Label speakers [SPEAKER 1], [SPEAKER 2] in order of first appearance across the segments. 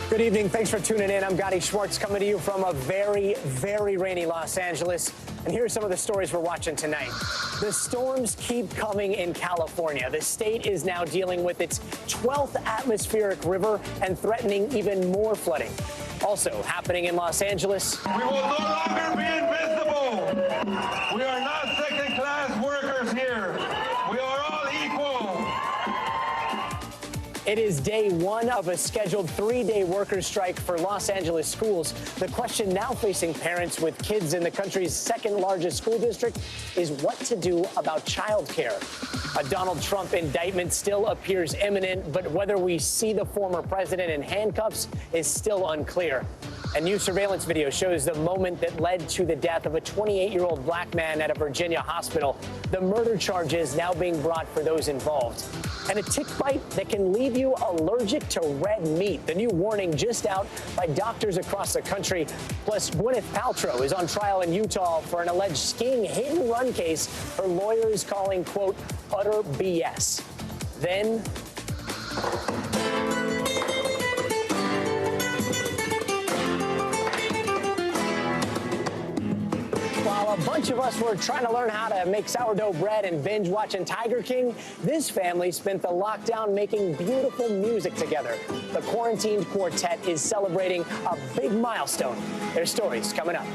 [SPEAKER 1] Good evening. Thanks for tuning in. I'm Gadi Schwartz coming to you from a very, very rainy Los Angeles. And here are some of the stories we're watching tonight. The storms keep coming in California. The state is now dealing with its 12th atmospheric river and threatening even more flooding. Also happening in Los Angeles.
[SPEAKER 2] We will no longer be invisible. We are not second-class workers here. We are all equal.
[SPEAKER 1] It is day one of a scheduled 3-day workers' strike for Los Angeles schools. The question now facing parents with kids in the country's second largest school district is what to do about childcare. A Donald Trump indictment still appears imminent, but whether we see the former president in handcuffs is still unclear. A new surveillance video shows the moment that led to the death of a 28-year-old black man at a Virginia hospital. The murder charges now being brought for those involved. And a tick bite that can leave you allergic to red meat. The new warning just out by doctors across the country. Plus, Gwyneth Paltrow is on trial in Utah for an alleged skiing hit-and-run case her lawyers calling, quote, utter BS. Then... While a bunch of us were trying to learn how to make sourdough bread and binge watching Tiger King, this family spent the lockdown making beautiful music together. The quarantined quartet is celebrating a big milestone. Their stories coming up.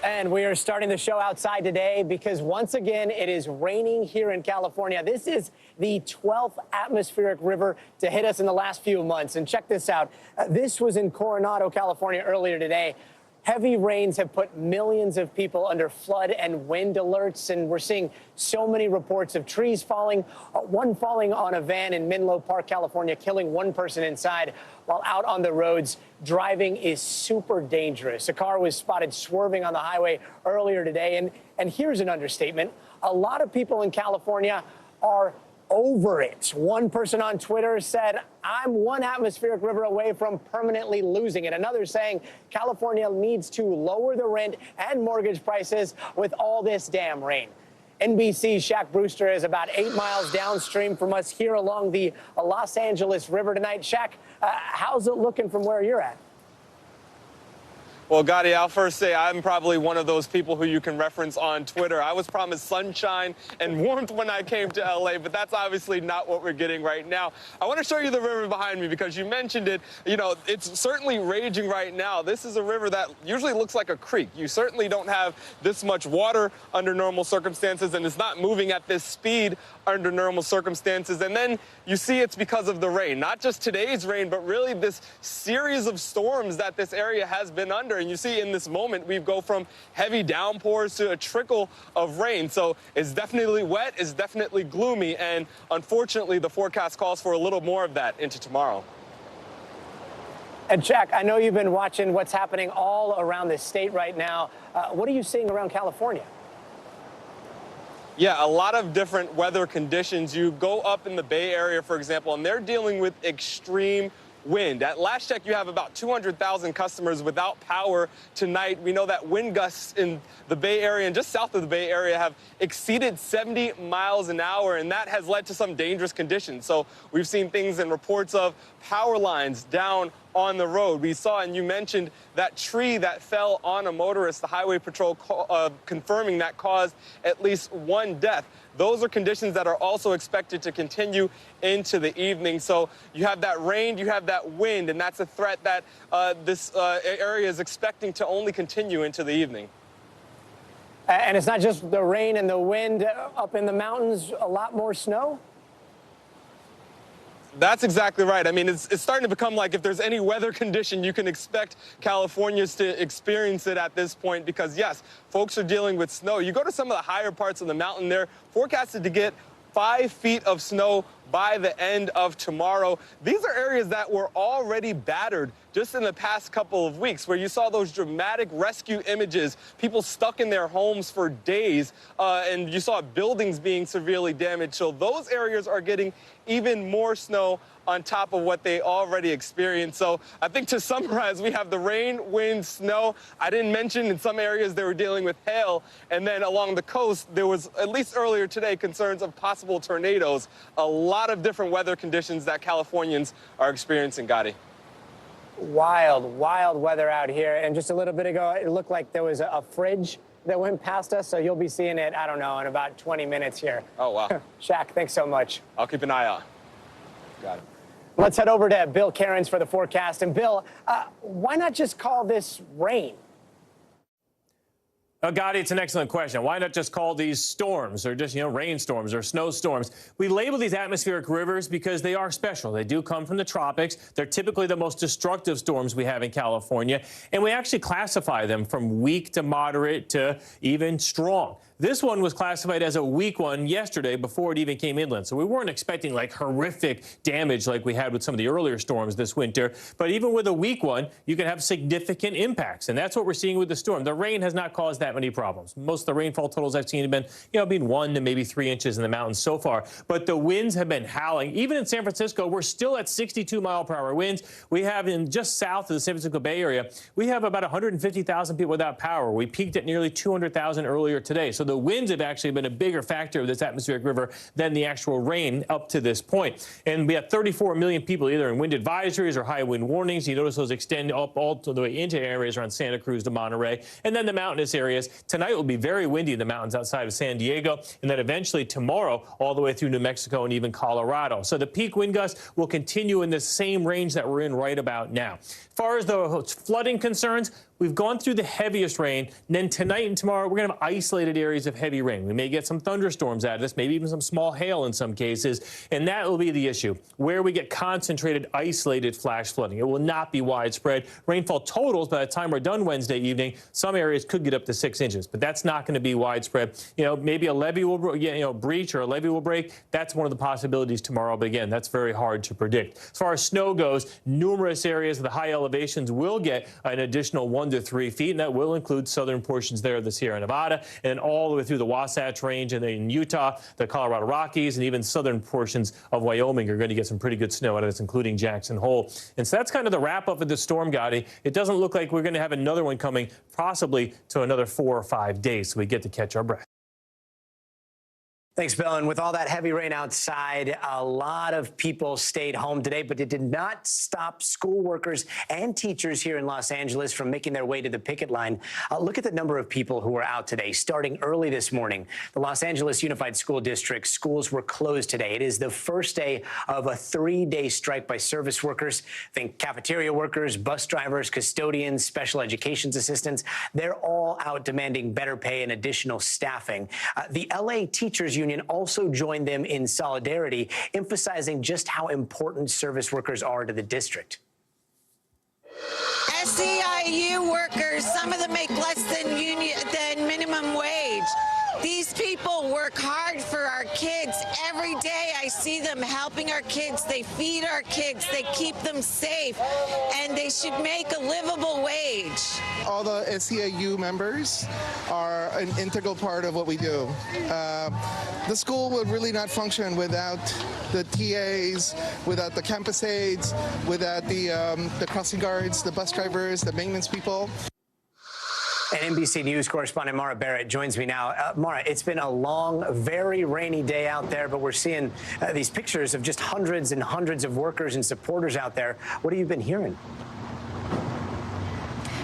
[SPEAKER 1] And we are starting the show outside today because once again, it is raining here in California. This is the 12th atmospheric river to hit us in the last few months. And check this out. This was in Coronado, California earlier today. Heavy rains have put millions of people under flood and wind alerts, and we're seeing so many reports of trees falling, one falling on a van in Menlo Park, California, killing one person inside. While out on the roads, driving is super dangerous. A car was spotted swerving on the highway earlier today, and here's an understatement. A lot of people in California are over it. One person on Twitter said, I'm one atmospheric river away from permanently losing it. Another saying California needs to lower the rent and mortgage prices with all this damn rain. NBC's Shaq Brewster is about 8 miles downstream from us here along the Los Angeles River tonight. Shaq, how's it looking from where you're at?
[SPEAKER 3] Well, Gadi, I'll first say I'm probably one of those people who you can reference on Twitter. I was promised sunshine and warmth when I came to LA, but that's obviously not what we're getting right now. I want to show you the river behind me because you mentioned it. You know, it's certainly raging right now. This is a river that usually looks like a creek. You certainly don't have this much water under normal circumstances, and it's not moving at this speed under normal circumstances. And then you see it's because of the rain, not just today's rain, but really this series of storms that this area has been under. And you see in this moment, we go from heavy downpours to a trickle of rain. So it's definitely wet, it's definitely gloomy. And unfortunately, the forecast calls for a little more of that into tomorrow.
[SPEAKER 1] And Jack, I know you've been watching what's happening all around the state right now. What are you seeing around California?
[SPEAKER 3] Yeah, a lot of different weather conditions. You go up in the Bay Area, for example, and they're dealing with extreme wind. At last check, you have about 200,000 customers without power tonight. We know that wind gusts in the Bay Area and just south of the Bay Area have exceeded 70 miles an hour, and that has led to some dangerous conditions. So we've seen things and reports of power lines down on the road. We saw, and you mentioned, that tree that fell on a motorist, the Highway Patrol confirming that caused at least one death. Those are conditions that are also expected to continue into the evening. So you have that rain, you have that wind, and that's a threat that this area is expecting to only continue into the evening.
[SPEAKER 1] And it's not just the rain and the wind up in the mountains, a lot more snow?
[SPEAKER 3] That's exactly right. I mean, it's starting to become like if there's any weather condition, you can expect Californians to experience it at this point because, yes, folks are dealing with snow. You go to some of the higher parts of the mountain, they're forecasted to get 5 feet of snow by the end of tomorrow. These are areas that were already battered just in the past couple of weeks, where you saw those dramatic rescue images, people stuck in their homes for days, and you saw buildings being severely damaged. So those areas are getting even more snow on top of what they already experienced. So I think to summarize, we have the rain, wind, snow. I didn't mention in some areas they were dealing with hail. And then along the coast, there was, at least earlier today, concerns of possible tornadoes. A lot of different weather conditions that Californians are experiencing, Gadi.
[SPEAKER 1] Wild, wild weather out here. And just a little bit ago, it looked like there was a fridge that went past us. So you'll be seeing it, I don't know, in about 20 minutes here.
[SPEAKER 3] Oh, wow.
[SPEAKER 1] Shaq, thanks so much.
[SPEAKER 3] I'll keep an eye out. Got it.
[SPEAKER 1] Let's head over to Bill Cairns for the forecast. And Bill, why not just call this rain?
[SPEAKER 4] Gadi, it's an excellent question. Why not just call these storms or just, rainstorms or snowstorms? We label these atmospheric rivers because they are special. They do come from the tropics. They're typically the most destructive storms we have in California. And we actually classify them from weak to moderate to even strong. This one was classified as a weak one yesterday before it even came inland. So we weren't expecting like horrific damage like we had with some of the earlier storms this winter. But even with a weak one, you can have significant impacts. And that's what we're seeing with the storm. The rain has not caused that many problems. Most of the rainfall totals I've seen have been, 1 to maybe 3 inches in the mountains so far. But the winds have been howling. Even in San Francisco, we're still at 62-mile-per-hour winds. We have in just south of the San Francisco Bay Area, we have about 150,000 people without power. We peaked at nearly 200,000 earlier today. So the winds have actually been a bigger factor of this atmospheric river than the actual rain up to this point. And we have 34 million people either in wind advisories or high wind warnings. You notice those extend up all the way into areas around Santa Cruz to Monterey. And then the mountainous areas. Tonight will be very windy in the mountains outside of San Diego. And then eventually tomorrow all the way through New Mexico and even Colorado. So the peak wind gusts will continue in the same range that we're in right about now. As far as the flooding concerns, we've gone through the heaviest rain. And then tonight and tomorrow, we're going to have isolated areas of heavy rain. We may get some thunderstorms out of this, maybe even some small hail in some cases. And that will be the issue, where we get concentrated, isolated flash flooding. It will not be widespread. Rainfall totals, by the time we're done Wednesday evening, some areas could get up to 6 inches, but that's not going to be widespread. Maybe a levee will breach or a levee will break. That's one of the possibilities tomorrow. But again, that's very hard to predict. As far as snow goes, numerous areas of the high elevations will get an additional 1 to 3 feet, and that will include southern portions there of the Sierra Nevada and all the way through the Wasatch Range and then in Utah, the Colorado Rockies, and even southern portions of Wyoming are going to get some pretty good snow out of this, including Jackson Hole. And so that's kind of the wrap up of the storm, Gadi. It doesn't look like we're going to have another one coming possibly to another 4 or 5 days, so we get to catch our breath.
[SPEAKER 1] Thanks, Bill. And with all that heavy rain outside, a lot of people stayed home today, but it did not stop school workers and teachers here in Los Angeles from making their way to the picket line. Look at the number of people who were out today. Starting early this morning, the Los Angeles Unified School District schools were closed today. It is the first day of a 3-day strike by service workers. Think cafeteria workers, bus drivers, custodians, special education assistants. They're all out demanding better pay and additional staffing. The LA Teachers Union also joined them in solidarity, emphasizing just how important service workers are to the district.
[SPEAKER 5] SEIU workers, some of them make less than minimum wage. These people work hard for our kids. Every day I see them helping our kids. They feed our kids. They keep them safe. And they should make a livable wage.
[SPEAKER 6] All the SEIU members are an integral part of what we do. The school would really not function without the TAs, without the campus aides, without the crossing guards, the bus drivers, the maintenance people.
[SPEAKER 1] And NBC News correspondent Mara Barrett joins me now. Mara, it's been a long, very rainy day out there, but we're seeing these pictures of just hundreds and hundreds of workers and supporters out there. What have you been hearing?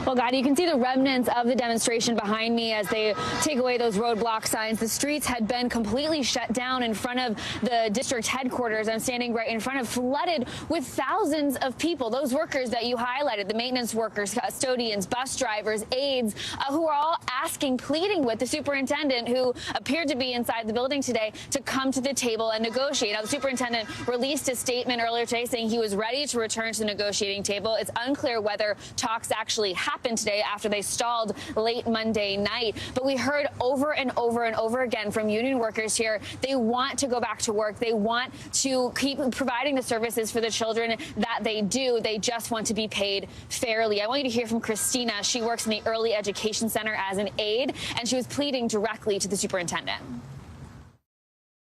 [SPEAKER 7] Well, Gadi, you can see the remnants of the demonstration behind me as they take away those roadblock signs. The streets had been completely shut down in front of the district headquarters. I'm standing right in front of, flooded with thousands of people. Those workers that you highlighted, the maintenance workers, custodians, bus drivers, aides, who are all asking, pleading with the superintendent, who appeared to be inside the building today, to come to the table and negotiate. Now, the superintendent released a statement earlier today saying he was ready to return to the negotiating table. It's unclear whether talks actually happened happened today after they stalled late Monday night. But we heard over and over and over again from union workers here, they want to go back to work. They want to keep providing the services for the children that they do. They just want to be paid fairly. I want you to hear from Christina. She works in the Early Education Center as an aide, and she was pleading directly to the superintendent.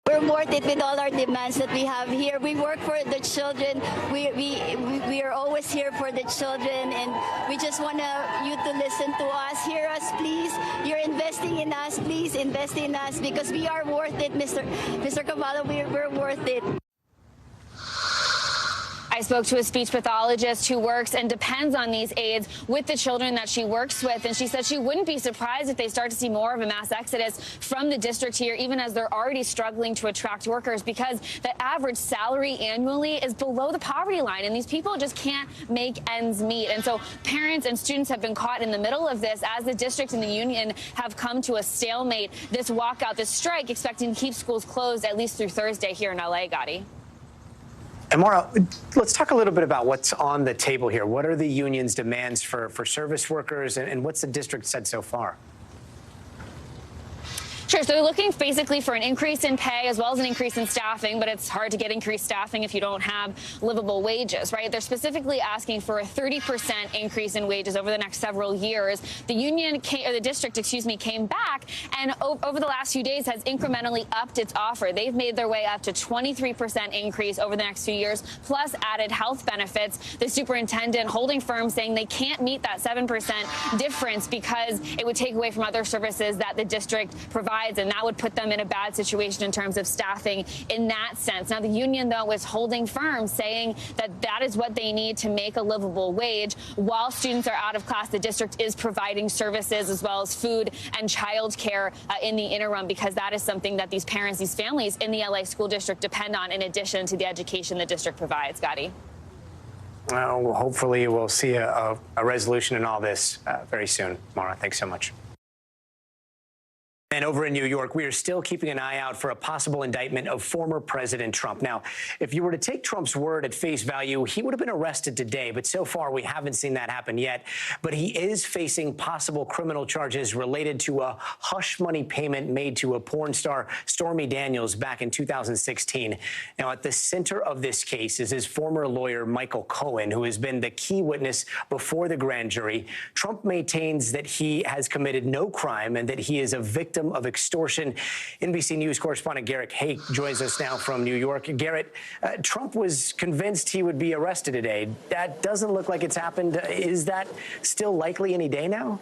[SPEAKER 8] We're worth it with all our demands that we have here. We work for the children. We are always here for the children, and we just want you to listen to us, hear us, please. You're investing in us, please invest in us, because we are worth it, Mr. Cavallo. We're worth it.
[SPEAKER 7] I spoke to a speech pathologist who works and depends on these aides with the children that she works with, and she said she wouldn't be surprised if they start to see more of a mass exodus from the district here, even as they're already struggling to attract workers, because the average salary annually is below the poverty line, and these people just can't make ends meet. And so parents and students have been caught in the middle of this as the district and the union have come to a stalemate. This walkout, this strike, expecting to keep schools closed at least through Thursday here in L.A., Gadi.
[SPEAKER 1] And Maura, let's talk a little bit about what's on the table here. What are the union's demands for service workers, and what's the district said so far?
[SPEAKER 7] Sure. So they're looking basically for an increase in pay as well as an increase in staffing, but it's hard to get increased staffing if you don't have livable wages, right? They're specifically asking for a 30% increase in wages over the next several years. The union, the district, came back and over the last few days has incrementally upped its offer. They've made their way up to 23% increase over the next few years, plus added health benefits. The superintendent holding firm saying they can't meet that 7% difference because it would take away from other services that the district provides, and that would put them in a bad situation in terms of staffing in that sense. Now, the union, though, is holding firm, saying that that is what they need to make a livable wage. While students are out of class, the district is providing services as well as food and child care in the interim, because that is something that these parents, these families in the LA school district depend on, in addition to the education the district provides. Gadi?
[SPEAKER 1] Well, hopefully we'll see a resolution in all this very soon. Maura, thanks so much. And over in New York, we are still keeping an eye out for a possible indictment of former President Trump. Now, if you were to take Trump's word at face value, he would have been arrested today. But so far, we haven't seen that happen yet. But he is facing possible criminal charges related to a hush money payment made to a porn star, Stormy Daniels, back in 2016. Now, at the center of this case is his former lawyer, Michael Cohen, who has been the key witness before the grand jury. Trump maintains that he has committed no crime and that he is a victim of extortion. NBC News correspondent Garrett Hake joins us now from New York. Garrett, Trump was convinced he would be arrested today. That doesn't look like it's happened. Is that still likely any day now?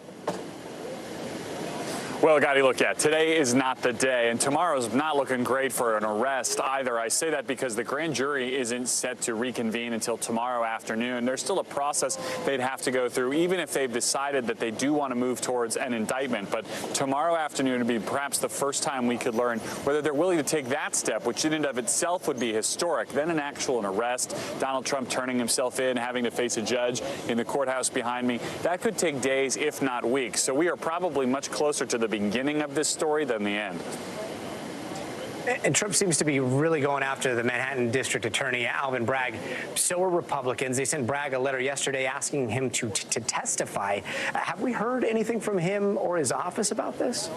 [SPEAKER 9] Well, Gadi, look, today is not the day, and tomorrow's not looking great for an arrest either. I say that because the grand jury isn't set to reconvene until tomorrow afternoon. There's still a process they'd have to go through, even if they've decided that they do want to move towards an indictment. But tomorrow afternoon would be perhaps the first time we could learn whether they're willing to take that step, which in and of itself would be historic. Then an actual arrest, Donald Trump turning himself in, having to face a judge in the courthouse behind me. That could take days, if not weeks. So we are probably much closer to the beginning of this story than the end.
[SPEAKER 1] And Trump seems to be really going after the Manhattan District Attorney, Alvin Bragg. So are Republicans. They sent Bragg a letter yesterday asking him to testify. Have we heard anything from him or his office about this?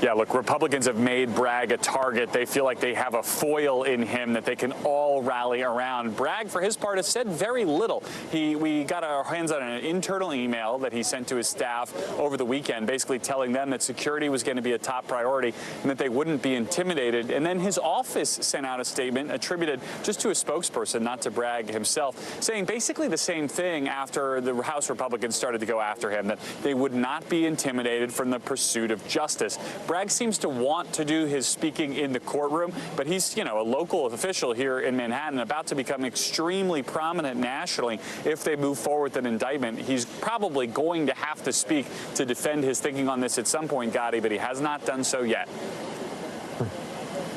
[SPEAKER 9] Yeah, look, Republicans have made Bragg a target. They feel like they have a foil in him that they can all rally around. Bragg, for his part, has said very little. We got our hands on an internal email that he sent to his staff over the weekend, basically telling them that security was going to be a top priority and that they wouldn't be intimidated. And then his office sent out a statement attributed just to a spokesperson, not to Bragg himself, saying basically the same thing after the House Republicans started to go after him, that they would not be intimidated from the pursuit of justice. Bragg seems to want to do his speaking in the courtroom, but he's, a local official here in Manhattan, about to become extremely prominent nationally. If they move forward with an indictment, he's probably going to have to speak to defend his thinking on this at some point, Gadi, but he has not done so yet.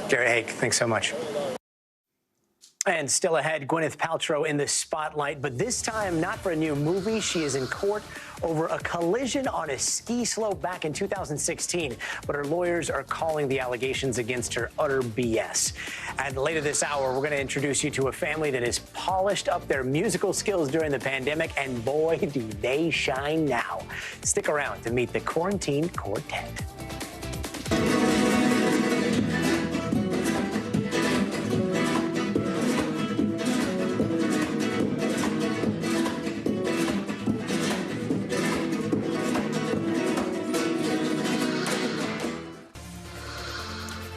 [SPEAKER 1] Garrett Hake, thanks so much. And still ahead, Gwyneth Paltrow in the spotlight, but this time not for a new movie. She is in court over a collision on a ski slope back in 2016. But her lawyers are calling the allegations against her utter BS. And later this hour, we're going to introduce you to a family that has polished up their musical skills during the pandemic, and boy, do they shine now. Stick around to meet the quarantine quartet.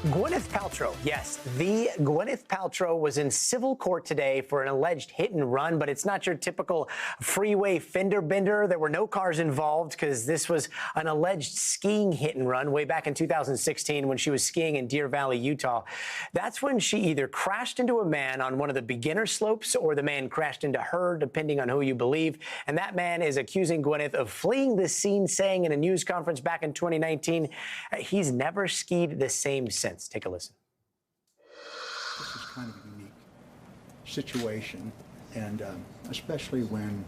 [SPEAKER 1] Gwyneth Paltrow, yes, the Gwyneth Paltrow was in civil court today for an alleged hit and run, but it's not your typical freeway fender bender. There were no cars involved because this was an alleged skiing hit and run way back in 2016 when she was skiing in Deer Valley, Utah. That's when she either crashed into a man on one of the beginner slopes or the man crashed into her, depending on who you believe. And that man is accusing Gwyneth of fleeing the scene, saying in a news conference back in 2019, he's never skied the same since. Take a listen.
[SPEAKER 10] This is kind of a unique situation, and especially when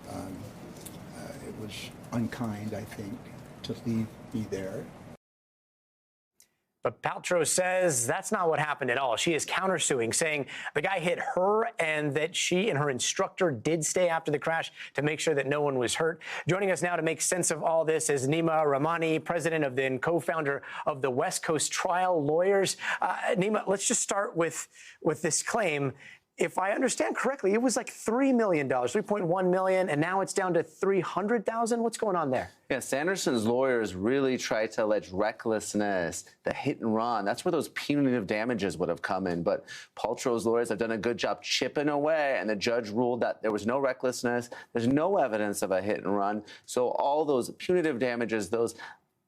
[SPEAKER 10] it was unkind, I think, to leave me there.
[SPEAKER 1] But Paltrow says that's not what happened at all. She is countersuing, saying the guy hit her and that she and her instructor did stay after the crash to make sure that no one was hurt. Joining us now to make sense of all this is Nima Rahmani, president of and co-founder of the West Coast Trial Lawyers. Nima, let's just start with this claim. If I understand correctly, it was like $3 million, $3.1 million, and now it's down to $300,000. What's going on there?
[SPEAKER 11] Yeah, Sanderson's lawyers really tried to allege recklessness, the hit and run. That's where those punitive damages would have come in. But Paltrow's lawyers have done a good job chipping away, and the judge ruled that there was no recklessness. There's no evidence of a hit and run. So all those punitive damages, those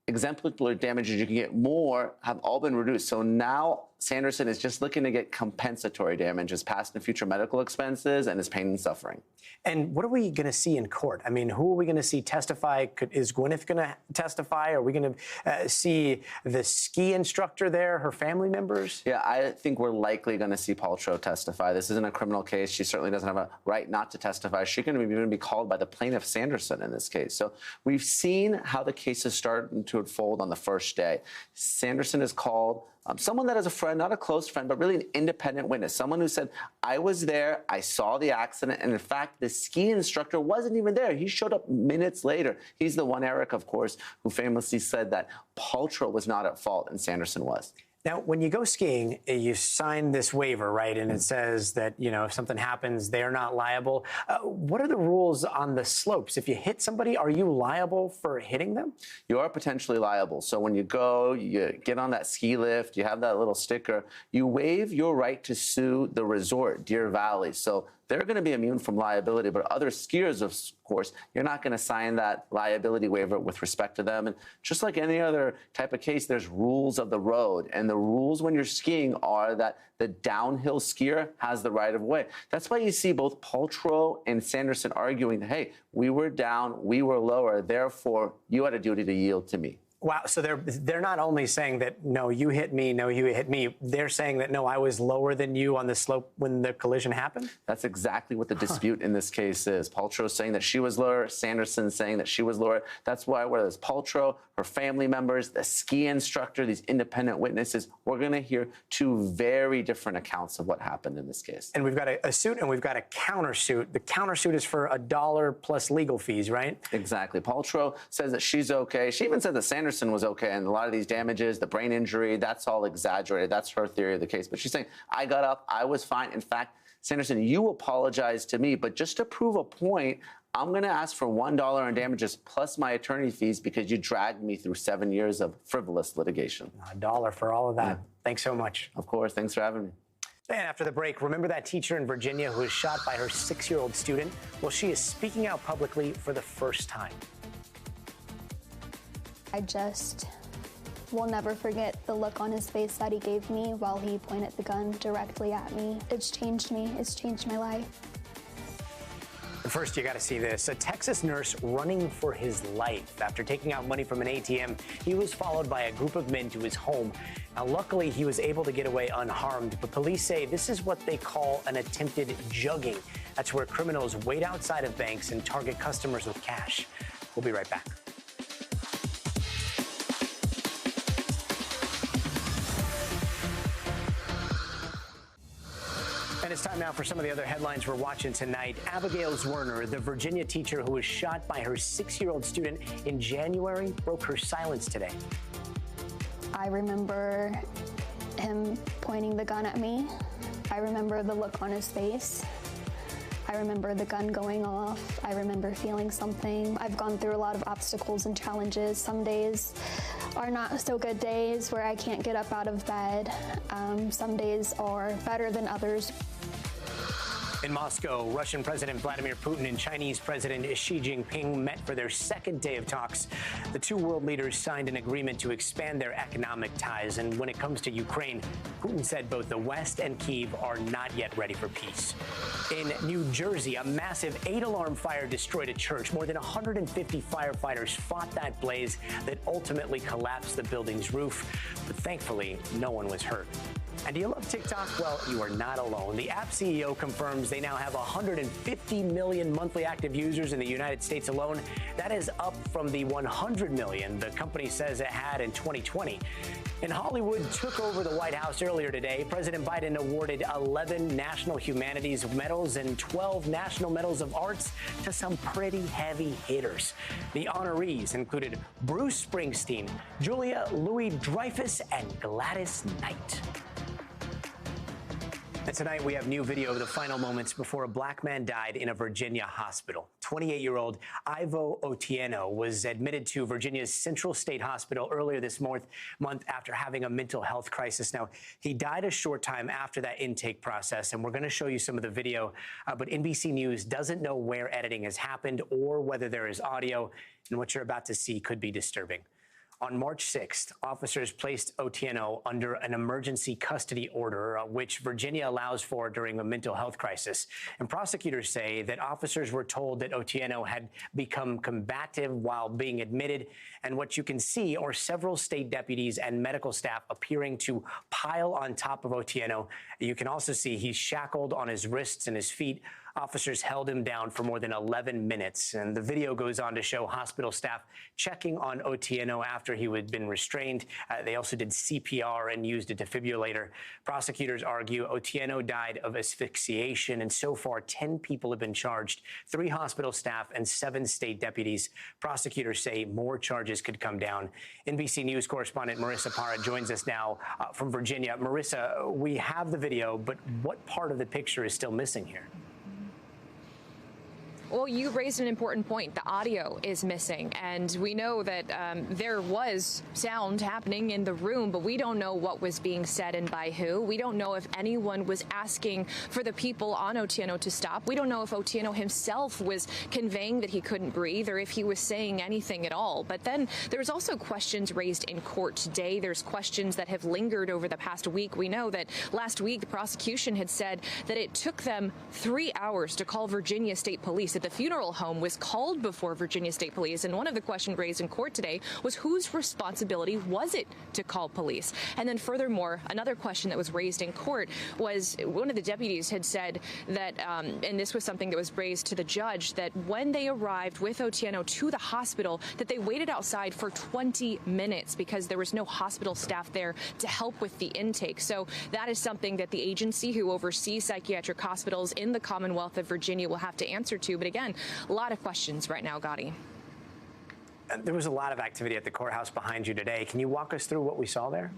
[SPEAKER 11] exemplary damages you can get more, have all been reduced. So now Sanderson is just looking to get compensatory damages, past and future medical expenses, and his pain and suffering.
[SPEAKER 1] And what are we going to see in court? I mean, who are we going to see testify? Is Gwyneth going to testify? Are we going to see the ski instructor there, her family members?
[SPEAKER 11] Yeah, I think we're likely going to see Paltrow testify. This isn't a criminal case. She certainly doesn't have a right not to testify. She's going to even be called by the plaintiff, Sanderson, in this case. So we've seen how the case is starting to unfold on the first day. Sanderson is called. Someone that is a friend, not a close friend, but really an independent witness. Someone who said, I was there, I saw the accident, and in fact, the ski instructor wasn't even there. He showed up minutes later. He's the one, Eric, of course, who famously said that Paltrow was not at fault and Sanderson was.
[SPEAKER 1] Now, when you go skiing, you sign this waiver, right? And it says that, you know, if something happens, they're not liable. What are the rules on the slopes? If you hit somebody, are you liable for hitting them?
[SPEAKER 11] You are potentially liable. So when you go, you get on that ski lift, you have that little sticker, you waive your right to sue the resort, Deer Valley. So they're going to be immune from liability, but other skiers, of course, you're not going to sign that liability waiver with respect to them. And just like any other type of case, there's rules of the road. And the rules when you're skiing are that the downhill skier has the right of way. That's why you see both Paltrow and Sanderson arguing, hey, we were down, we were lower, therefore you had a duty to yield to me.
[SPEAKER 1] Wow. So they're not only saying that, no, you hit me, no, you hit me. They're saying that, no, I was lower than you on the slope when the collision happened?
[SPEAKER 11] That's exactly what the dispute in this case is. Paltrow saying that she was lower, Sanderson saying that she was lower. That's why whether it's Paltrow, her family members, the ski instructor, these independent witnesses, we're going to hear two very different accounts of what happened in this case.
[SPEAKER 1] And we've got a suit and we've got a countersuit. The countersuit is for $1 plus legal fees, right?
[SPEAKER 11] Exactly. Paltrow says that she's okay. She even said that Sanderson was okay, and a lot of these damages, the brain injury, that's all exaggerated. That's her theory of the case. But she's saying, I got up, I was fine. In fact, Sanderson, you apologized to me, but just to prove a point, I'm going to ask for $1 in damages plus my attorney fees because you dragged me through 7 years of frivolous litigation.
[SPEAKER 1] $1 for all of that. Yeah. Thanks so much.
[SPEAKER 11] Of course. Thanks for having me.
[SPEAKER 1] And after the break, remember that teacher in Virginia who was shot by her 6-year-old student? Well, she is speaking out publicly for the first time.
[SPEAKER 12] I just will never forget the look on his face that he gave me while he pointed the gun directly at me. It's changed me. It's changed my life.
[SPEAKER 1] First, you got to see this. A Texas nurse running for his life after taking out money from an ATM. He was followed by a group of men to his home. Now, luckily, he was able to get away unharmed, but police say this is what they call an attempted jugging. That's where criminals wait outside of banks and target customers with cash. We'll be right back. And it's time now for some of the other headlines we're watching tonight. Abigail Zwerner, the Virginia teacher who was shot by her 6-year-old student in January, broke her silence today.
[SPEAKER 12] I remember him pointing the gun at me. I remember the look on his face. I remember the gun going off. I remember feeling something. I've gone through a lot of obstacles and challenges. Some days are not so good days where I can't get up out of bed. Some days are better than others.
[SPEAKER 1] In Moscow, Russian President Vladimir Putin and Chinese President Xi Jinping met for their second day of talks. The two world leaders signed an agreement to expand their economic ties. And when it comes to Ukraine, Putin said both the West and Kyiv are not yet ready for peace. In New Jersey, a massive 8-alarm fire destroyed a church. More than 150 firefighters fought that blaze that ultimately collapsed the building's roof. But thankfully, no one was hurt. And do you love TikTok? Well, you are not alone. The app CEO confirms they now have 150 million monthly active users in the United States alone. That is up from the 100 million the company says it had in 2020. And Hollywood took over the White House earlier today. President Biden awarded 11 National Humanities Medals and 12 National Medals of Arts to some pretty heavy hitters. The honorees included Bruce Springsteen, Julia Louis-Dreyfus, and Gladys Knight. And tonight we have new video of the final moments before a black man died in a Virginia hospital. 28-year-old Ivo Otieno was admitted to Virginia's Central State Hospital earlier this month after having a mental health crisis. Now, he died a short time after that intake process, and we're going to show you some of the video, but NBC News doesn't know where editing has happened or whether there is audio, and what you're about to see could be disturbing. On March 6th, officers placed Otieno under an emergency custody order, which Virginia allows for during a mental health crisis. And prosecutors say that officers were told that Otieno had become combative while being admitted. And what you can see are several state deputies and medical staff appearing to pile on top of Otieno. You can also see he's shackled on his wrists and his feet. Officers held him down for more than 11 minutes. And the video goes on to show hospital staff checking on Otieno after he had been restrained. They also did CPR and used a defibrillator. Prosecutors argue Otieno died of asphyxiation, and so far 10 people have been charged, 3 hospital staff and 7 state deputies. Prosecutors say more charges could come down. NBC News correspondent Marissa Parra joins us now from Virginia. Marissa, we have the video, but what part of the picture is still missing here?
[SPEAKER 13] Well, you raised an important point. The audio is missing, and we know that there was sound happening in the room, but we don't know what was being said and by who. We don't know if anyone was asking for the people on Otieno to stop. We don't know if Otieno himself was conveying that he couldn't breathe or if he was saying anything at all. But then there's also questions raised in court today. There's questions that have lingered over the past week. We know that last week the prosecution had said that it took them 3 hours to call Virginia State Police. The funeral home was called before Virginia State Police, and one of the questions raised in court today was whose responsibility was it to call police? And then furthermore, another question that was raised in court was one of the deputies had said that, and this was something that was raised to the judge, that when they arrived with Otieno to the hospital, that they waited outside for 20 minutes because there was no hospital staff there to help with the intake. So that is something that the agency who oversees psychiatric hospitals in the Commonwealth of Virginia will have to answer to. But again, a lot of questions right now, Gadi.
[SPEAKER 1] There was a lot of activity at the courthouse behind you today. Can you walk us through what we saw there?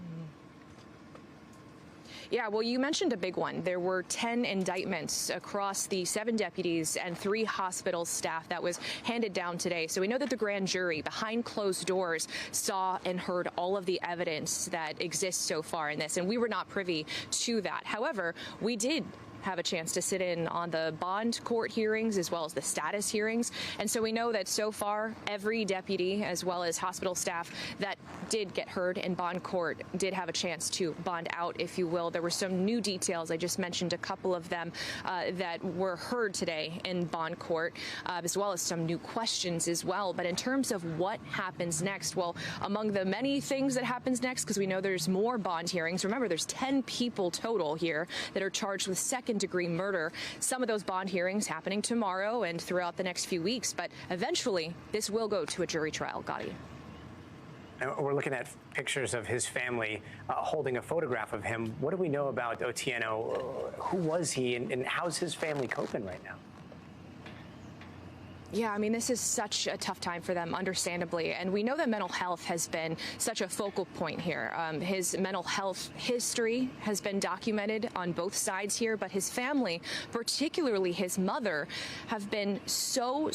[SPEAKER 13] Yeah, well, you mentioned a big one. There were 10 indictments across the 7 deputies and 3 hospital staff that was handed down today. So we know that the grand jury behind closed doors saw and heard all of the evidence that exists so far in this, and we were not privy to that. However, we did have a chance to sit in on the bond court hearings as well as the status hearings. And so we know that so far, every deputy as well as hospital staff that did get heard in bond court did have a chance to bond out, if you will. There were some new details. I just mentioned a couple of them that were heard today in bond court, as well as some new questions as well. But in terms of what happens next, well, among the many things that happens next, because we know there's more bond hearings. Remember, there's 10 people total here that are charged with second-degree murder. Some of those bond hearings happening tomorrow and throughout the next few weeks. But eventually, this will go to a jury trial. Gadi.
[SPEAKER 1] We're looking at pictures of his family holding a photograph of him. What do we know about Otieno? Who was he, and how's his family coping right now?
[SPEAKER 13] Yeah, I mean, this is such a tough time for them, understandably. And we know that mental health has been such a focal point here. His mental health history has been documented on both sides here, but his family, particularly his mother, have been so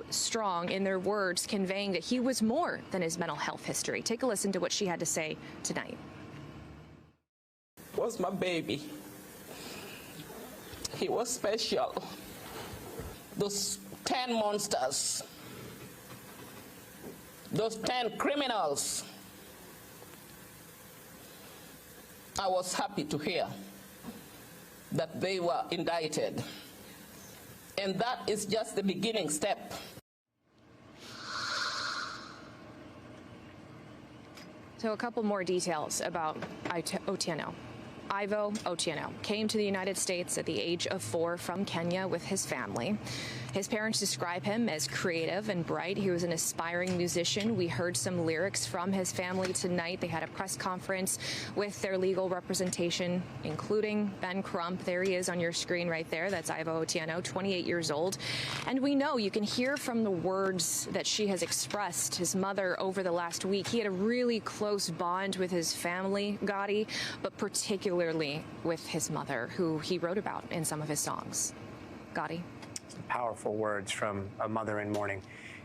[SPEAKER 13] strong in their words, conveying that he was more than his mental health history. Take a listen to what she had to say tonight.
[SPEAKER 14] Was my baby. He was special. Those 10 monsters, those 10 criminals, I was happy to hear that they were indicted. And that is just the beginning step.
[SPEAKER 13] So a couple more details about Otieno. Ivo Otieno came to the United States at the age of 4 from Kenya with his family. His parents describe him as creative and bright. He was an aspiring musician. We heard some lyrics from his family tonight. They had a press conference with their legal representation, including Ben Crump. There he is on your screen right there. That's Ivo Otieno, 28 years old. And we know, you can hear from the words that she has expressed, his mother, over the last week. He had a really close bond with his family, Gadi, but particularly with his mother, who he wrote about in some of his songs. Gadi.
[SPEAKER 1] Powerful words from a mother in mourning.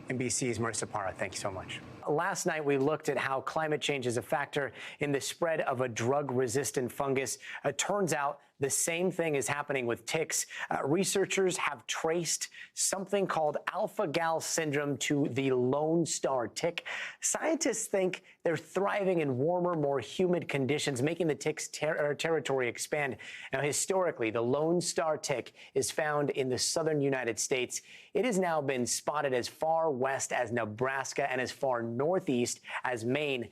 [SPEAKER 1] NBC's Marissa Parra, thank you so much. Last night, we looked at how climate change is a factor in the spread of a drug-resistant fungus. It turns out the same thing is happening with ticks. Researchers have traced something called alpha-gal syndrome to the Lone Star tick. Scientists think they're thriving in warmer, more humid conditions, making the tick's territory expand. Now, historically, the Lone Star tick is found in the southern United States. It has now been spotted as far west as Nebraska and as far northeast as Maine.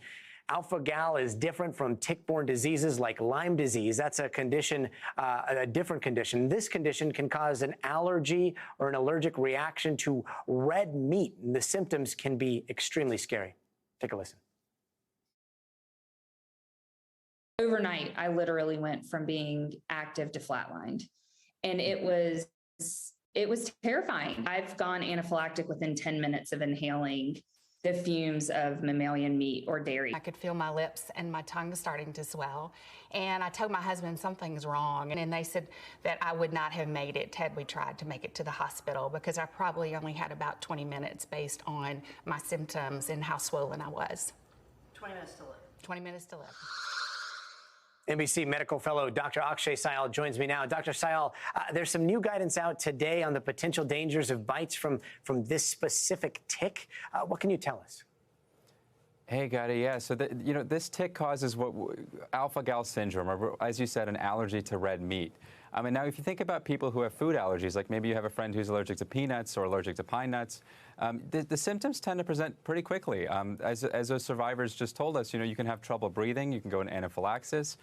[SPEAKER 1] Alpha-gal is different from tick-borne diseases like Lyme disease. That's a condition, a different condition. This condition can cause an allergy or an allergic reaction to red meat. And the symptoms can be extremely scary. Take a listen.
[SPEAKER 15] Overnight, I literally went from being active to flatlined. And it was terrifying. I've gone anaphylactic within 10 minutes of inhaling the fumes of mammalian meat or dairy.
[SPEAKER 16] I could feel my lips and my tongue starting to swell. And I told my husband something's wrong. And they said that I would not have made it had we tried to make it to the hospital, because I probably only had about 20 minutes based on my symptoms and how swollen I was.
[SPEAKER 17] 20 minutes to live.
[SPEAKER 16] 20 minutes to live.
[SPEAKER 1] NBC medical fellow Dr. Akshay Syal joins me now. Dr. Syal, there's some new guidance out today on the potential dangers of bites from this specific tick. What can you tell us?
[SPEAKER 18] Hey, Gadi, yeah. So, this tick causes what alpha-gal syndrome, or as you said, an allergy to red meat. And now, if you think about people who have food allergies, like maybe you have a friend who's allergic to peanuts or allergic to pine nuts, the symptoms tend to present pretty quickly. As those survivors just told us, you can have trouble breathing, you can go in anaphylaxis,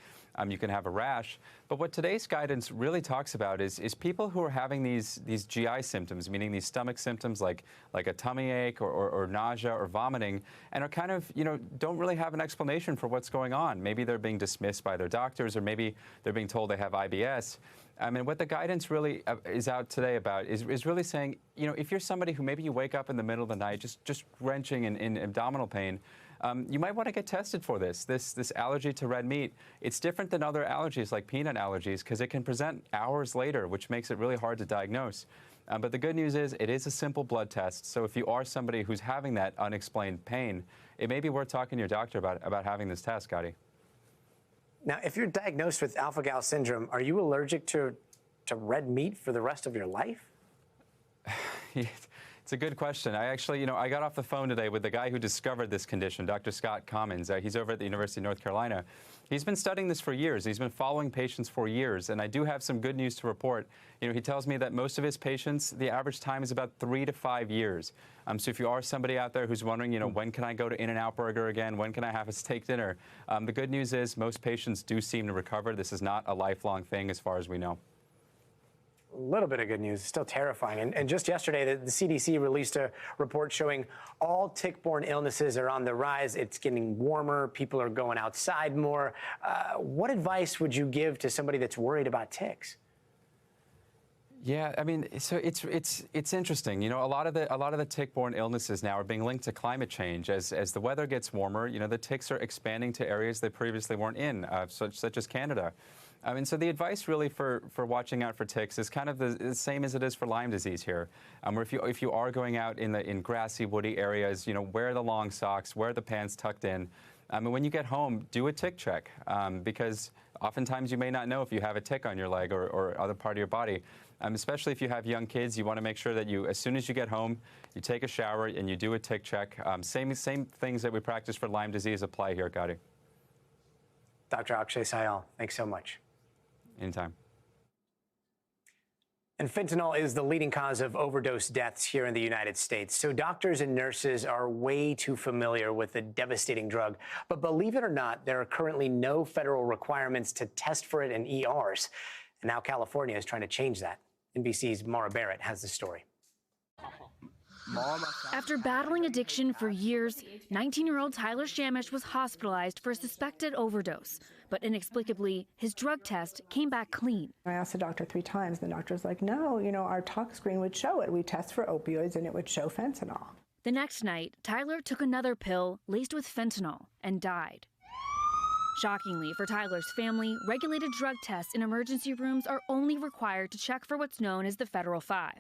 [SPEAKER 18] you can have a rash. But what today's guidance really talks about is people who are having these GI symptoms, meaning these stomach symptoms like a tummy ache or nausea or vomiting, and are kind of, don't really have an explanation for what's going on. Maybe they're being dismissed by their doctors, or maybe they're being told they have IBS. What the guidance really is out today about is really saying, if you're somebody who maybe you wake up in the middle of the night just wrenching in abdominal pain, you might want to get tested for this allergy to red meat. It's different than other allergies like peanut allergies because it can present hours later, which makes it really hard to diagnose. But the good news is it is a simple blood test. So if you are somebody who's having that unexplained pain, it may be worth talking to your doctor about having this test, Gadi.
[SPEAKER 1] Now, if you're diagnosed with alpha-gal syndrome, are you allergic to to red meat for the rest of your life?
[SPEAKER 18] It's a good question. I actually, I got off the phone today with the guy who discovered this condition, Dr. Scott Commons. He's over at the University of North Carolina. He's been studying this for years. He's been following patients for years, and I do have some good news to report. He tells me that most of his patients, the average time is about 3 to 5 years. So if you are somebody out there who's wondering, when can I go to In-N-Out Burger again? When can I have a steak dinner? The good news is most patients do seem to recover. This is not a lifelong thing as far as we know.
[SPEAKER 1] A little bit of good news, still terrifying. And just yesterday, the CDC released a report showing all tick-borne illnesses are on the rise. It's getting warmer. People are going outside more. What advice would you give to somebody that's worried about ticks?
[SPEAKER 18] Yeah, I mean, so it's interesting. A lot of the tick-borne illnesses now are being linked to climate change. As the weather gets warmer, the ticks are expanding to areas they previously weren't in, such as Canada. And so the advice really for watching out for ticks is kind of the same as it is for Lyme disease here. Where if you are going out in grassy, woody areas, wear the long socks, wear the pants tucked in. And when you get home, do a tick check because oftentimes you may not know if you have a tick on your leg or other part of your body. Especially if you have young kids, you want to make sure that as soon as you get home, you take a shower and you do a tick check. Same things that we practice for Lyme disease apply here, Gadi.
[SPEAKER 1] Dr. Akshay Sayal, thanks so much.
[SPEAKER 18] Anytime.
[SPEAKER 1] And fentanyl is the leading cause of overdose deaths here in the United States. So doctors and nurses are way too familiar with the devastating drug. But believe it or not, there are currently no federal requirements to test for it in ERs. And now California is trying to change that. NBC's Mara Barrett has the story.
[SPEAKER 17] After battling addiction for years, 19-year-old Tyler Shamish was hospitalized for a suspected overdose. But inexplicably, his drug test came back clean.
[SPEAKER 19] I asked the doctor 3 times. The doctor's like, no, our tox screen would show it. We test for opioids and it would show fentanyl.
[SPEAKER 17] The next night, Tyler took another pill laced with fentanyl and died. Shockingly for Tyler's family, regulated drug tests in emergency rooms are only required to check for what's known as the Federal 5: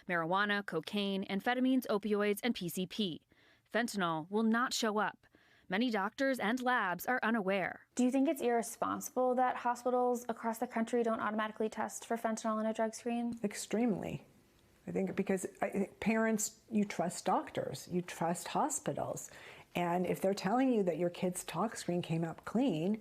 [SPEAKER 17] marijuana, cocaine, amphetamines, opioids, and PCP. Fentanyl will not show up. Many doctors and labs are unaware.
[SPEAKER 7] Do you think it's irresponsible that hospitals across the country don't automatically test for fentanyl in a drug screen?
[SPEAKER 19] Extremely. I think because parents, you trust doctors, you trust hospitals. And if they're telling you that your kid's tox screen came up clean,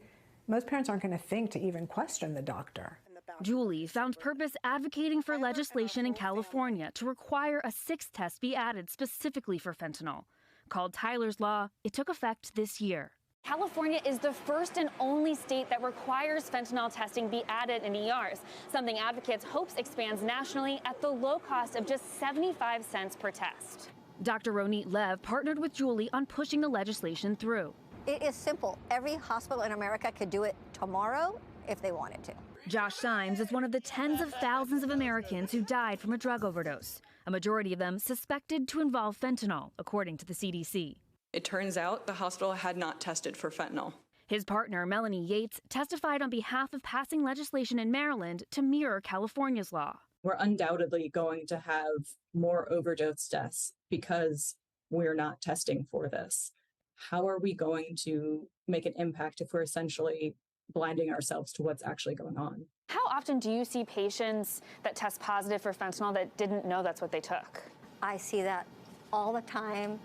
[SPEAKER 19] most parents aren't going to think to even question the doctor.
[SPEAKER 17] Julie found purpose advocating for legislation in California to require a 6th test be added specifically for fentanyl. Called Tyler's Law, it took effect this year.
[SPEAKER 7] California is the first and only state that requires fentanyl testing be added in ERs, something advocates hopes expands nationally at the low cost of just 75 cents per test.
[SPEAKER 17] Dr. Ronit Lev partnered with Julie on pushing the legislation through.
[SPEAKER 20] It is simple. Every hospital in America could do it tomorrow if they wanted to.
[SPEAKER 17] Josh Symes is one of the tens of thousands of Americans who died from a drug overdose, a majority of them suspected to involve fentanyl, according to the CDC.
[SPEAKER 21] It turns out the hospital had not tested for fentanyl.
[SPEAKER 17] His partner, Melanie Yates, testified on behalf of passing legislation in Maryland to mirror California's law.
[SPEAKER 21] We're undoubtedly going to have more overdose deaths because we're not testing for this. How are we going to make an impact if we're essentially blinding ourselves to what's actually going on?
[SPEAKER 7] How often do you see patients that test positive for fentanyl that didn't know that's what they took?
[SPEAKER 20] I see that all the time,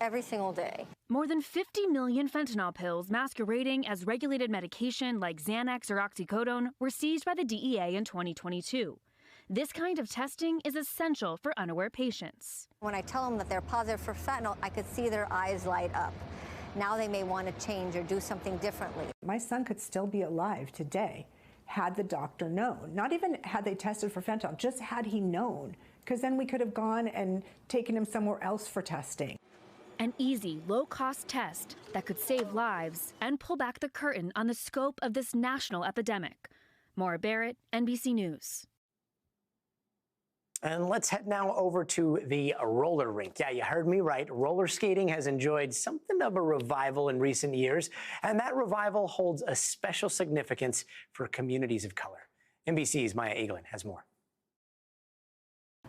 [SPEAKER 20] every single day.
[SPEAKER 17] More than 50 million fentanyl pills masquerading as regulated medication like Xanax or oxycodone were seized by the DEA in 2022. This kind of testing is essential for unaware patients.
[SPEAKER 20] When I tell them that they're positive for fentanyl, I could see their eyes light up. Now they may want to change or do something differently.
[SPEAKER 19] My son could still be alive today had the doctor known. Not even had they tested for fentanyl, just had he known, because then we could have gone and taken him somewhere else for testing.
[SPEAKER 17] An easy, low-cost test that could save lives and pull back the curtain on the scope of this national epidemic. Maura Barrett, NBC News.
[SPEAKER 1] And let's head now over to the roller rink. Yeah, you heard me right. Roller skating has enjoyed something of a revival in recent years, and that revival holds a special significance for communities of color. NBC's Maya Eaglin has more.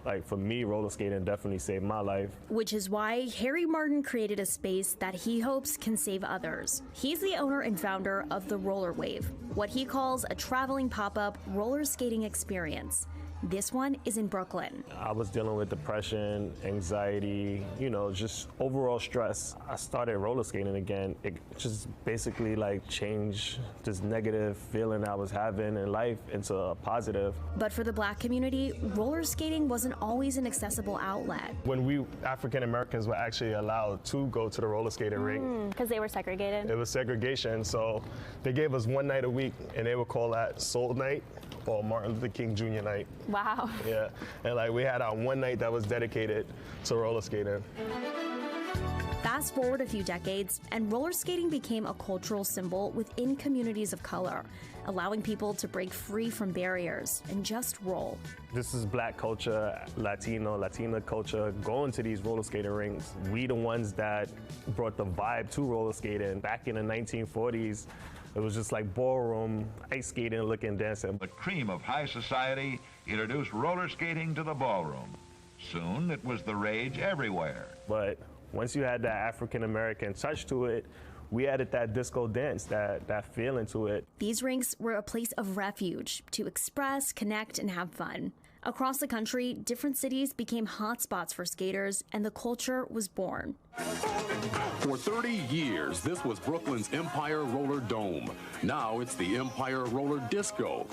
[SPEAKER 2] Like for me, roller skating definitely saved my life.
[SPEAKER 17] Which is why Harry Martin created a space that he hopes can save others. He's the owner and founder of the Roller Wave, what he calls a traveling pop-up roller skating experience. This one is in Brooklyn.
[SPEAKER 2] I was dealing with depression, anxiety, you know, just overall stress. I started roller skating again. It just basically like changed this negative feeling I was having in life into a positive.
[SPEAKER 17] But for the Black community, roller skating wasn't always an accessible outlet.
[SPEAKER 2] When we African Americans were actually allowed to go to the roller skating rink.
[SPEAKER 12] Because they were segregated?
[SPEAKER 2] It was segregation, so they gave us one night a week, and they would call that Soul Night or Martin Luther King Jr. Night.
[SPEAKER 12] Wow.
[SPEAKER 2] Yeah, and like we had our one night that was dedicated to roller skating.
[SPEAKER 17] Fast forward a few decades, and roller skating became a cultural symbol within communities of color, allowing people to break free from barriers and just roll.
[SPEAKER 2] This is Black culture, Latina culture, going to these roller skating rinks. We the ones that brought the vibe to roller skating. Back in the 1940s, it was just like ballroom, ice skating, looking, dancing.
[SPEAKER 22] The cream of high society introduced roller skating to the ballroom. Soon it was the rage everywhere.
[SPEAKER 2] But once you had that African-American touch to it, we added that disco dance, that feeling to it.
[SPEAKER 17] These rinks were a place of refuge to express, connect, and have fun. Across the country, different cities became hotspots for skaters, and the culture was born.
[SPEAKER 23] For 30 years, this was Brooklyn's Empire Roller Dome. Now it's the Empire Roller Disco.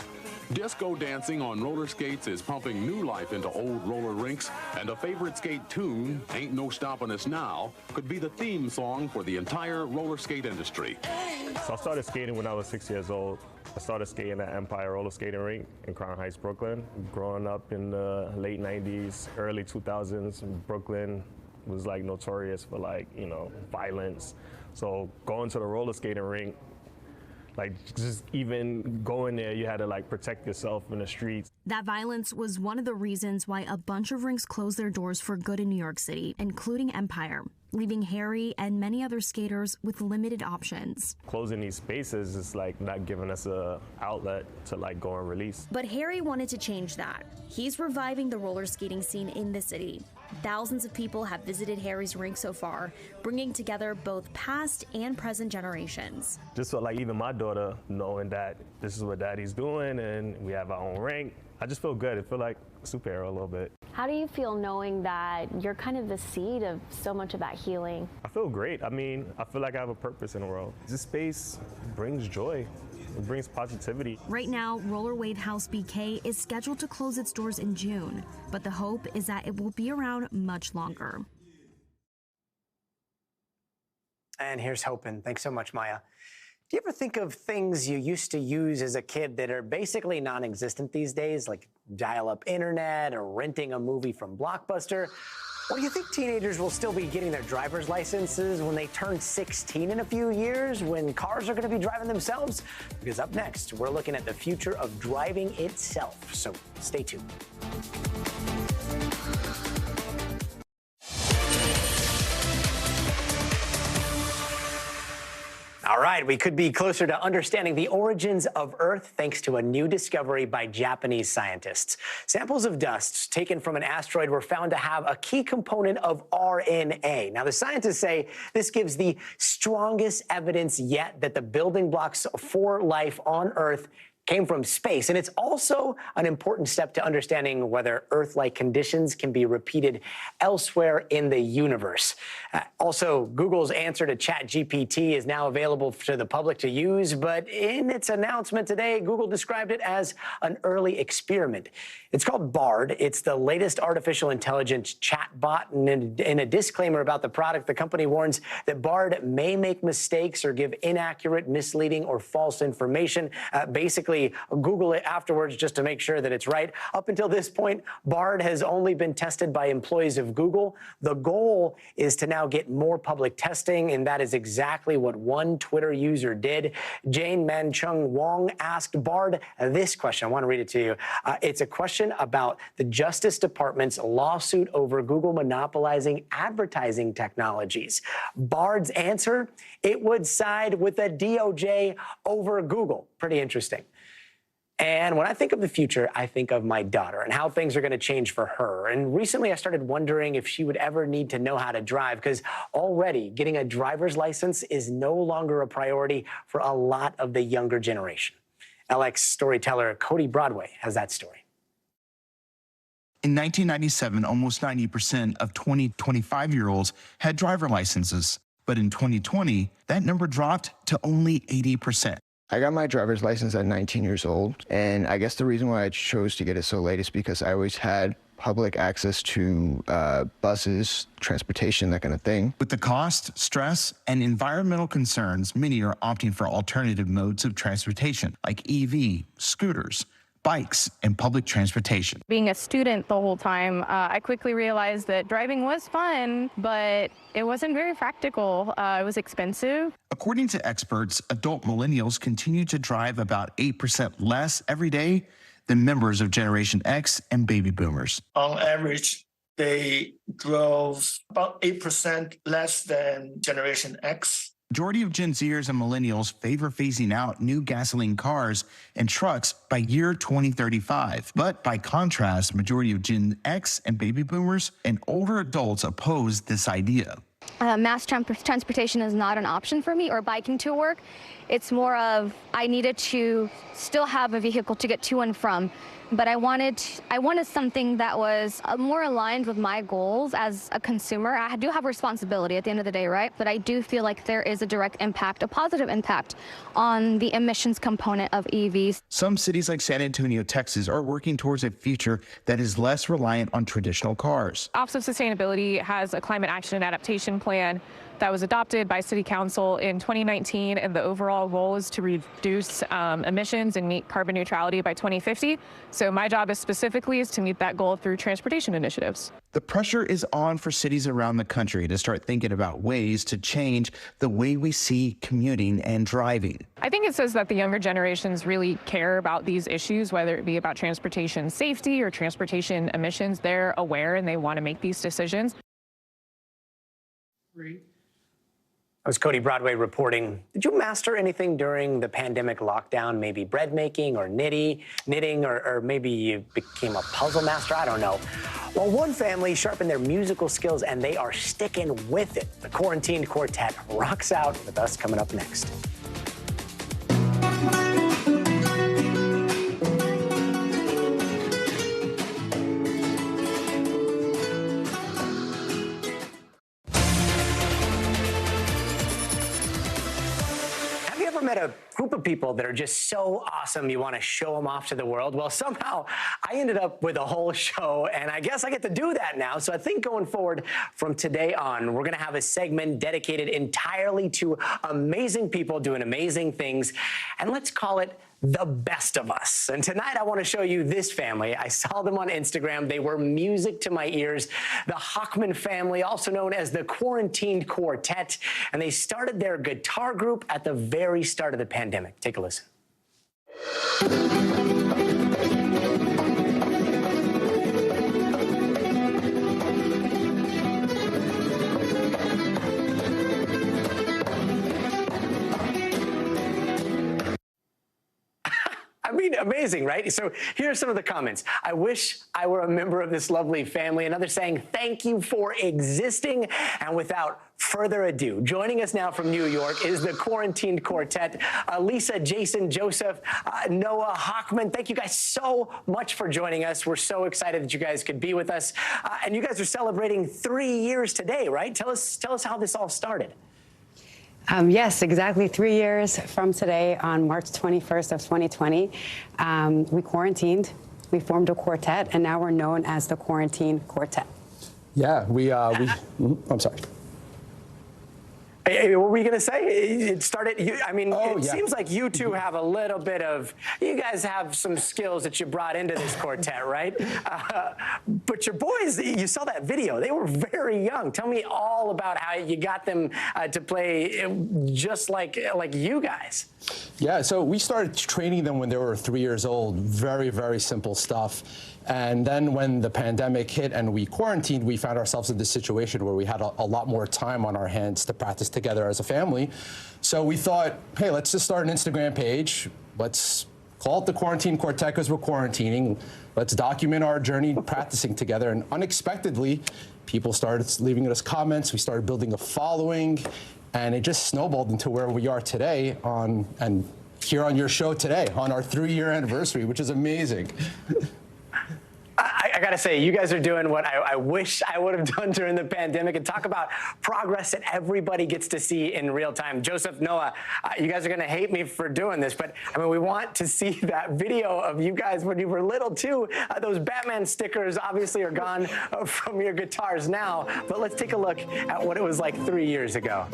[SPEAKER 23] Disco dancing on roller skates is pumping new life into old roller rinks, and a favorite skate tune, Ain't No Stoppin' Us Now, could be the theme song for the entire roller skate industry.
[SPEAKER 2] So I started skating when I was 6 years old. I started skating at Empire Roller Skating Rink in Crown Heights, Brooklyn. Growing up in the late 90s, early 2000s, Brooklyn was like notorious for like, you know, violence. So going to the roller skating rink, like just even going there, you had to like protect yourself in the streets.
[SPEAKER 17] That violence was one of the reasons why a bunch of rinks closed their doors for good in New York City, including Empire, leaving Harry and many other skaters with limited options.
[SPEAKER 2] Closing these spaces is like not giving us a outlet to like go and release.
[SPEAKER 17] But Harry wanted to change that. He's reviving the roller skating scene in the city. Thousands of people have visited Harry's rink so far, bringing together both past and present generations.
[SPEAKER 2] Just so like even my daughter knowing that this is what daddy's doing and we have our own rink, I just feel good. I feel like a superhero a little bit.
[SPEAKER 12] How do you feel knowing that you're kind of the seed of so much of that healing?
[SPEAKER 2] I feel great. I mean, I feel like I have a purpose in the world. This space brings joy. It brings positivity.
[SPEAKER 17] Right now, Roller Wave House BK is scheduled to close its doors in June, but the hope is that it will be around much longer.
[SPEAKER 1] And here's hoping. Thanks so much, Maya. Do you ever think of things you used to use as a kid that are basically non-existent these days, like dial-up internet or renting a movie from Blockbuster? Or do you think teenagers will still be getting their driver's licenses when they turn 16 in a few years, when cars are going to be driving themselves? Because up next, we're looking at the future of driving itself. So stay tuned. All right, we could be closer to understanding the origins of Earth thanks to a new discovery by Japanese scientists. Samples of dust taken from an asteroid were found to have a key component of RNA. Now, the scientists say this gives the strongest evidence yet that the building blocks for life on Earth came from space. And it's also an important step to understanding whether Earth-like conditions can be repeated elsewhere in the universe. Also, Google's answer to ChatGPT is now available to the public to use, but in its announcement today, Google described it as an early experiment. It's called Bard. It's the latest artificial intelligence chatbot, and in a disclaimer about the product, the company warns that Bard may make mistakes or give inaccurate, misleading, or false information. Basically, Google it afterwards just to make sure that it's right. Up until this point, Bard has only been tested by employees of Google. The goal is to now get more public testing, and that is exactly what one Twitter user did. Jane Manchung Wong asked Bard this question. I want to read it to you. It's a question about the Justice Department's lawsuit over Google monopolizing advertising technologies. Bard's answer, it would side with the DOJ over Google. Pretty interesting. And when I think of the future, I think of my daughter and how things are going to change for her. And recently I started wondering if she would ever need to know how to drive, because already getting a driver's license is no longer a priority for a lot of the younger generation. LX storyteller Cody Broadway has that story.
[SPEAKER 3] In 1997, almost 90% of 25-year-olds had driver licenses. But in 2020, that number dropped to only 80%.
[SPEAKER 4] I got my driver's license at 19 years old, and I guess the reason why I chose to get it so late is because I always had public access to buses, transportation, that kind of thing.
[SPEAKER 3] With the cost, stress, and environmental concerns, many are opting for alternative modes of transportation, like EV, scooters, bikes, and public transportation.
[SPEAKER 5] Being a student the whole time, I quickly realized that driving was fun, but it wasn't very practical. It was expensive.
[SPEAKER 3] According to experts, adult millennials continue to drive about 8% less every day than members of Generation X and baby boomers.
[SPEAKER 24] On average, they drove about 8% less than Generation X.
[SPEAKER 3] Majority of Gen Zers and millennials favor phasing out new gasoline cars and trucks by year 2035. But by contrast, majority of Gen X and baby boomers and older adults oppose this idea.
[SPEAKER 25] Mass transportation is not an option for me, or biking to work. It's more of I needed to still have a vehicle to get to and from, but I wanted something that was more aligned with my goals as a consumer. I do have a responsibility at the end of the day, right? But I do feel like there is a direct impact, a positive impact on the emissions component of EVs.
[SPEAKER 3] Some cities like San Antonio, Texas are working towards a future that is less reliant on traditional cars.
[SPEAKER 5] Office of Sustainability has a climate action and adaptation plan that was adopted by City Council in 2019, and the overall goal is to reduce emissions and meet carbon neutrality by 2050. So my job is specifically to meet that goal through transportation initiatives.
[SPEAKER 3] The pressure is on for cities around the country to start thinking about ways to change the way we see commuting and driving.
[SPEAKER 5] I think it says that the younger generations really care about these issues, whether it be about transportation safety or transportation emissions. They're aware and they want to make these decisions.
[SPEAKER 1] That was Cody Broadway reporting. Did you master anything during the pandemic lockdown? Maybe bread making or knitting, or maybe you became a puzzle master? I don't know. Well, one family sharpened their musical skills and they are sticking with it. The Quarantined Quartet rocks out with us coming up next. Met a group of people that are just so awesome you want to show them off to the world. Well, somehow I ended up with a whole show, and I guess I get to do that now. So I think going forward from today on, we're going to have a segment dedicated entirely to amazing people doing amazing things, and let's call it The Best of Us. And tonight I want to show you this family. I saw them on Instagram. They were music to my ears. The Hochman family, also known as the Quarantined Quartet, and they started their guitar group at the very start of the pandemic. Take a listen. I mean, amazing, right? So here's some of the comments. I wish I were a member of this lovely family. Another saying, thank you for existing. And without further ado, joining us now from New York is the Quarantined Quartet, Lisa, Jason, Joseph, Noah, Hochman. Thank you guys so much for joining us. We're so excited that you guys could be with us. And you guys are celebrating 3 years today, right? Tell us how this all started.
[SPEAKER 26] Yes, exactly 3 years from today, on March 21st of 2020, we quarantined, we formed a quartet, and now we're known as the Quarantined Quartet.
[SPEAKER 27] Yeah, I'm sorry.
[SPEAKER 1] Hey, what were you going to say? It started, seems like you two have a little bit of, you guys have some skills that you brought into this quartet, right? But your boys, you saw that video, they were very young. Tell me all about how you got them to play just like you guys.
[SPEAKER 27] Yeah, so we started training them when they were 3 years old. Very, very simple stuff. And then when the pandemic hit and we quarantined, we found ourselves in this situation where we had a lot more time on our hands to practice together as a family. So we thought, hey, let's just start an Instagram page. Let's call it the Quarantine Quartet because we're quarantining. Let's document our journey practicing together. And unexpectedly, people started leaving us comments. We started building a following, and it just snowballed into where we are today and here on your show today on our 3-year anniversary, which is amazing.
[SPEAKER 1] I gotta say, you guys are doing what I wish I would have done during the pandemic, and talk about progress that everybody gets to see in real time. Joseph, Noah, you guys are gonna hate me for doing this, but I mean, we want to see that video of you guys when you were little too. Those Batman stickers obviously are gone from your guitars now, but let's take a look at what it was like 3 years ago.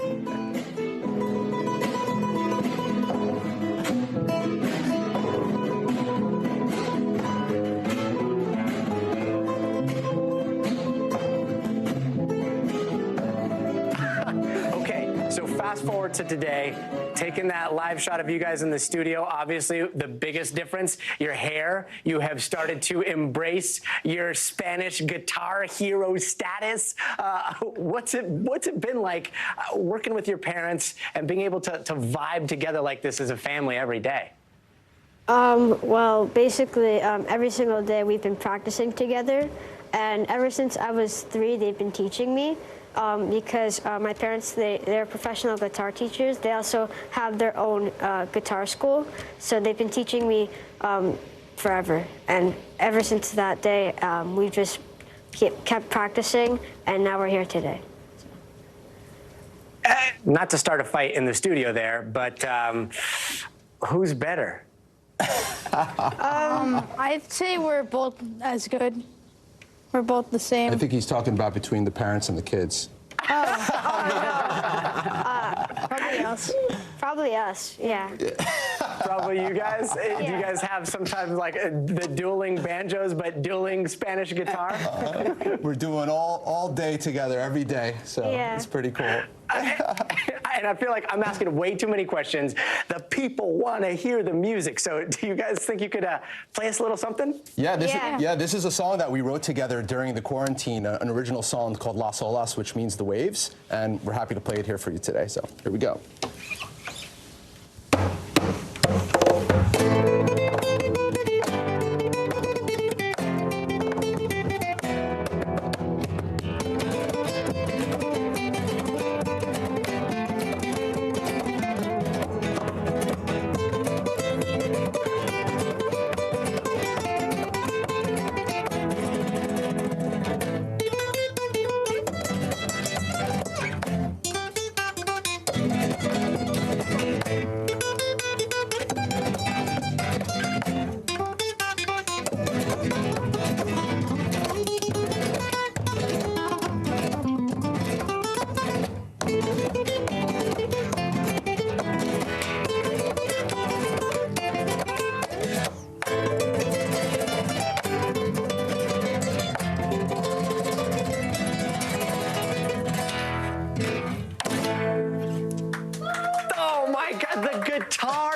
[SPEAKER 1] Fast forward to today, taking that live shot of you guys in the studio, obviously the biggest difference, your hair. You have started to embrace your Spanish guitar hero status. What's it been like working with your parents and being able to vibe together like this as a family every day?
[SPEAKER 6] Well, basically, every single day we've been practicing together, and ever since I was 3, they've been teaching me. Because my parents, they're professional guitar teachers. They also have their own guitar school, so they've been teaching me forever. And ever since that day, we just kept practicing, and now we're here today.
[SPEAKER 1] Not to start a fight in the studio there, but who's better?
[SPEAKER 8] I'd say we're both as good. We're both the same.
[SPEAKER 27] I think he's talking about between the parents and the kids.
[SPEAKER 6] No. Probably us. Probably us, yeah.
[SPEAKER 1] Probably you guys? Yeah. Do you guys have sometimes like the dueling banjos, but dueling Spanish guitar?
[SPEAKER 27] We're doing all day together, every day, so
[SPEAKER 6] yeah.
[SPEAKER 27] It's pretty cool.
[SPEAKER 1] And I feel like I'm asking way too many questions. The people want to hear the music. So do you guys think you could play us a little something?
[SPEAKER 27] Yeah, this is a song that we wrote together during the quarantine, an original song called Las Olas, which means the waves. And we're happy to play it here for you today. So here we go.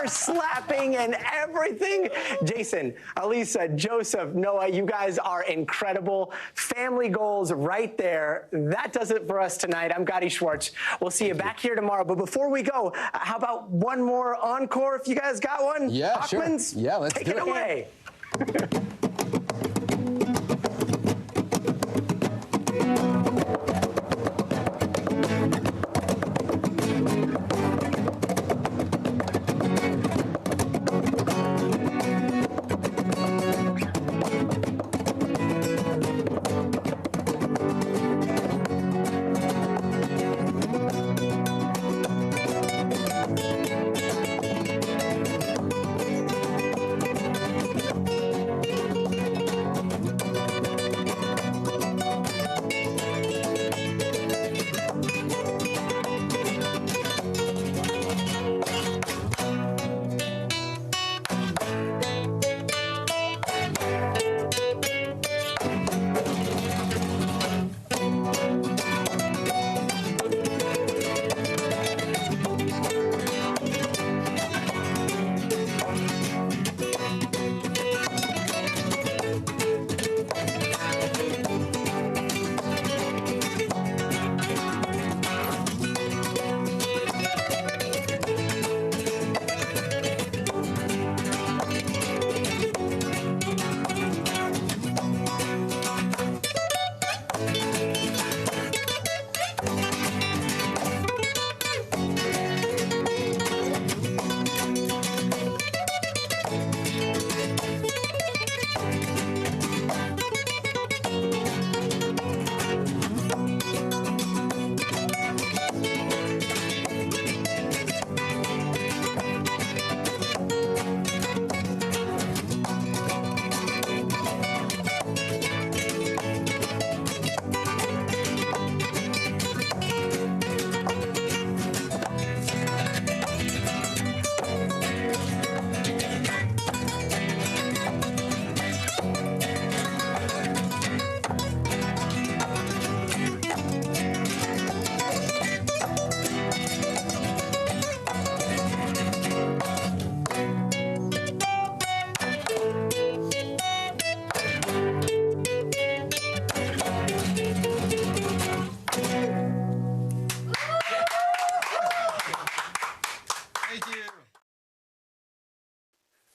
[SPEAKER 1] Slapping and everything. Jason, Elisa, Joseph, Noah, you guys are incredible. Family goals right there. That does it for us tonight. I'm Gadi Schwartz. We'll see you back here tomorrow. But before we go, how about one more encore if you guys got one?
[SPEAKER 27] Yeah,
[SPEAKER 1] Hawkmans,
[SPEAKER 27] sure. Yeah, let's
[SPEAKER 1] take
[SPEAKER 27] do
[SPEAKER 1] it away.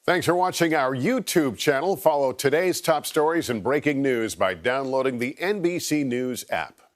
[SPEAKER 9] Thanks for watching our YouTube channel. Follow today's top stories and breaking news by downloading the NBC News app.